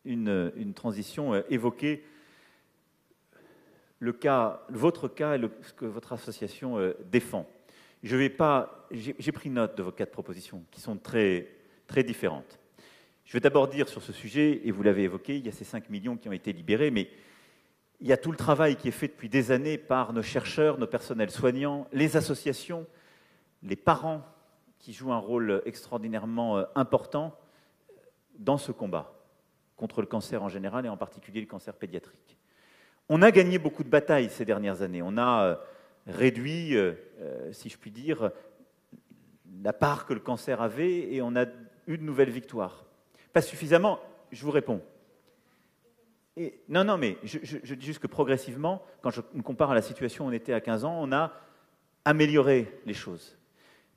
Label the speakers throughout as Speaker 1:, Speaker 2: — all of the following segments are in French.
Speaker 1: une transition, évoquer votre cas et ce que votre association défend. J'ai pris note de vos 4 propositions qui sont très, très différentes. Je vais d'abord dire sur ce sujet, et vous l'avez évoqué, il y a ces 5 millions qui ont été libérés, mais il y a tout le travail qui est fait depuis des années par nos chercheurs, nos personnels soignants, les associations, les parents qui jouent un rôle extraordinairement important dans ce combat contre le cancer en général et en particulier le cancer pédiatrique. On a gagné beaucoup de batailles ces dernières années. On a réduit, si je puis dire, la part que le cancer avait et on a eu de nouvelles victoires. Pas suffisamment, je vous réponds. Non, mais je dis juste que progressivement, quand je me compare à la situation où on était à 15 ans, on a amélioré les choses.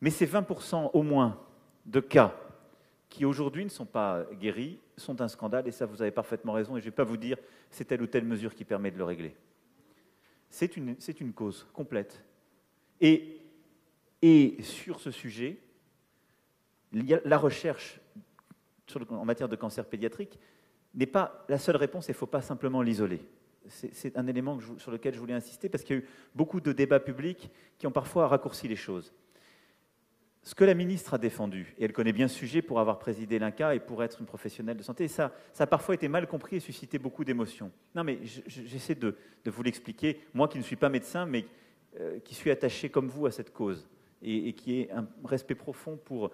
Speaker 1: Mais ces 20% au moins de cas qui aujourd'hui ne sont pas guéris sont un scandale, et ça vous avez parfaitement raison, et je ne vais pas vous dire c'est telle ou telle mesure qui permet de le régler. C'est une cause complète. Et sur ce sujet, la recherche en matière de cancer pédiatrique n'est pas la seule réponse, et il ne faut pas simplement l'isoler. C'est un élément sur lequel je voulais insister, parce qu'il y a eu beaucoup de débats publics qui ont parfois raccourci les choses. Ce que la ministre a défendu, et elle connaît bien ce sujet pour avoir présidé l'INCa et pour être une professionnelle de santé, ça a parfois été mal compris et suscité beaucoup d'émotions. Non, mais j'essaie de vous l'expliquer, moi qui ne suis pas médecin, mais qui suis attaché comme vous à cette cause, et qui ai un respect profond pour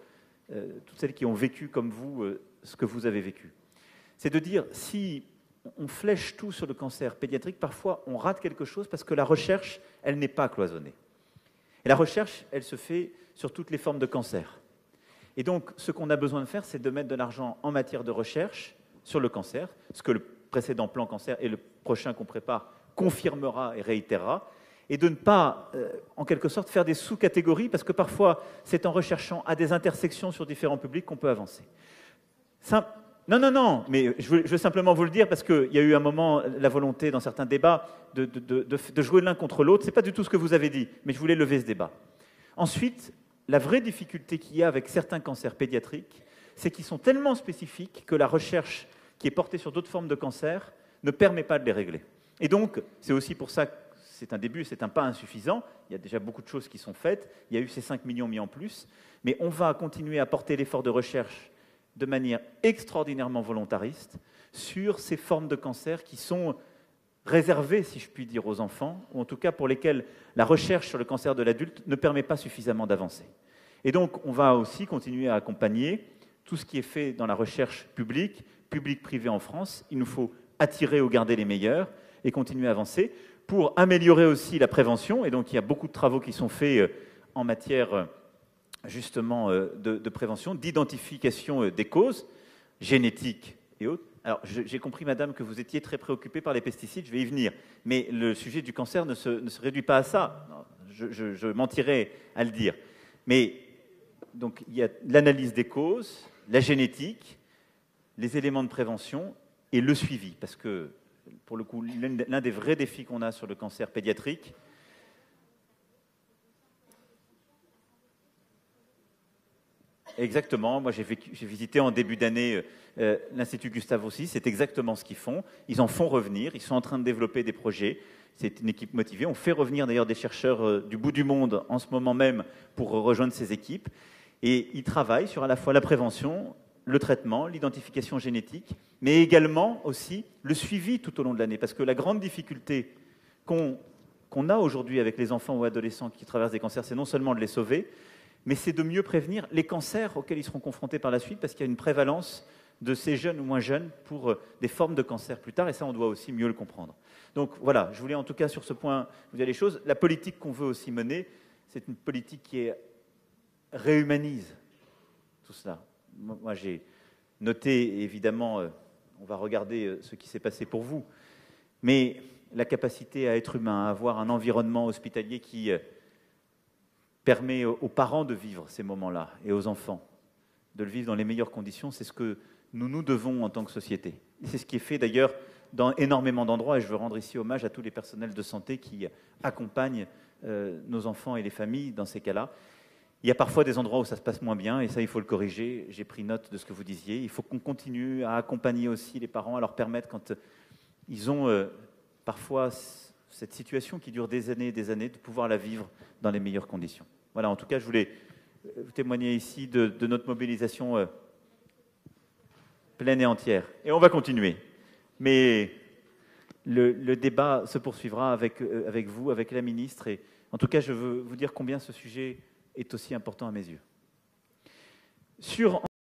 Speaker 1: toutes celles qui ont vécu comme vous ce que vous avez vécu. C'est de dire, si on flèche tout sur le cancer pédiatrique, parfois on rate quelque chose parce que la recherche, elle n'est pas cloisonnée. Et la recherche, elle se fait sur toutes les formes de cancer. Et donc, ce qu'on a besoin de faire, c'est de mettre de l'argent en matière de recherche sur le cancer, ce que le précédent plan cancer et le prochain qu'on prépare confirmera et réitérera, et de ne pas, en quelque sorte, faire des sous-catégories, parce que parfois, c'est en recherchant à des intersections sur différents publics qu'on peut avancer. Non, mais je veux simplement vous le dire, parce qu'il y a eu un moment, la volonté dans certains débats, de jouer l'un contre l'autre. Ce n'est pas du tout ce que vous avez dit, mais je voulais lever ce débat. Ensuite, la vraie difficulté qu'il y a avec certains cancers pédiatriques, c'est qu'ils sont tellement spécifiques que la recherche qui est portée sur d'autres formes de cancer ne permet pas de les régler. Et donc, c'est aussi pour ça que c'est un début, c'est un pas insuffisant. Il y a déjà beaucoup de choses qui sont faites. Il y a eu ces 5 millions mis en plus. Mais on va continuer à porter l'effort de recherche de manière extraordinairement volontariste sur ces formes de cancer qui sont réservées, si je puis dire, aux enfants, ou en tout cas pour lesquelles la recherche sur le cancer de l'adulte ne permet pas suffisamment d'avancer. Et donc, on va aussi continuer à accompagner tout ce qui est fait dans la recherche publique-privée en France. Il nous faut attirer ou garder les meilleurs et continuer à avancer pour améliorer aussi la prévention. Et donc, il y a beaucoup de travaux qui sont faits en matière justement de prévention, d'identification des causes génétiques et autres. Alors, j'ai compris, madame, que vous étiez très préoccupée par les pesticides, je vais y venir. Mais le sujet du cancer ne se réduit pas à ça. Non, je mentirais à le dire. Mais donc, il y a l'analyse des causes, la génétique, les éléments de prévention et le suivi. Parce que, pour le coup, l'un des vrais défis qu'on a sur le cancer pédiatrique, exactement. Moi, j'ai visité en début d'année l'Institut Gustave Roussy. C'est exactement ce qu'ils font. Ils en font revenir. Ils sont en train de développer des projets. C'est une équipe motivée. On fait revenir d'ailleurs des chercheurs du bout du monde en ce moment même pour rejoindre ces équipes. Et ils travaillent sur à la fois la prévention, le traitement, l'identification génétique, mais également aussi le suivi tout au long de l'année. Parce que la grande difficulté qu'on a aujourd'hui avec les enfants ou adolescents qui traversent des cancers, c'est non seulement de les sauver, mais c'est de mieux prévenir les cancers auxquels ils seront confrontés par la suite, parce qu'il y a une prévalence de ces jeunes ou moins jeunes pour des formes de cancer plus tard, et ça, on doit aussi mieux le comprendre. Donc voilà, je voulais en tout cas sur ce point vous dire les choses. La politique qu'on veut aussi mener, c'est une politique qui réhumanise tout cela. Moi, j'ai noté, évidemment, on va regarder ce qui s'est passé pour vous, mais la capacité à être humain, à avoir un environnement hospitalier qui permet aux parents de vivre ces moments-là et aux enfants de le vivre dans les meilleures conditions, c'est ce que nous devons en tant que société. Et c'est ce qui est fait d'ailleurs dans énormément d'endroits, et je veux rendre ici hommage à tous les personnels de santé qui accompagnent nos enfants et les familles dans ces cas-là. Il y a parfois des endroits où ça se passe moins bien, et ça, il faut le corriger. J'ai pris note de ce que vous disiez. Il faut qu'on continue à accompagner aussi les parents, à leur permettre, quand ils ont parfois cette situation qui dure des années et des années, de pouvoir la vivre dans les meilleures conditions. Voilà, en tout cas, je voulais vous témoigner ici de notre mobilisation pleine et entière. Et on va continuer. Mais le débat se poursuivra avec vous, avec la ministre. Et en tout cas, je veux vous dire combien ce sujet est aussi important à mes yeux. Sur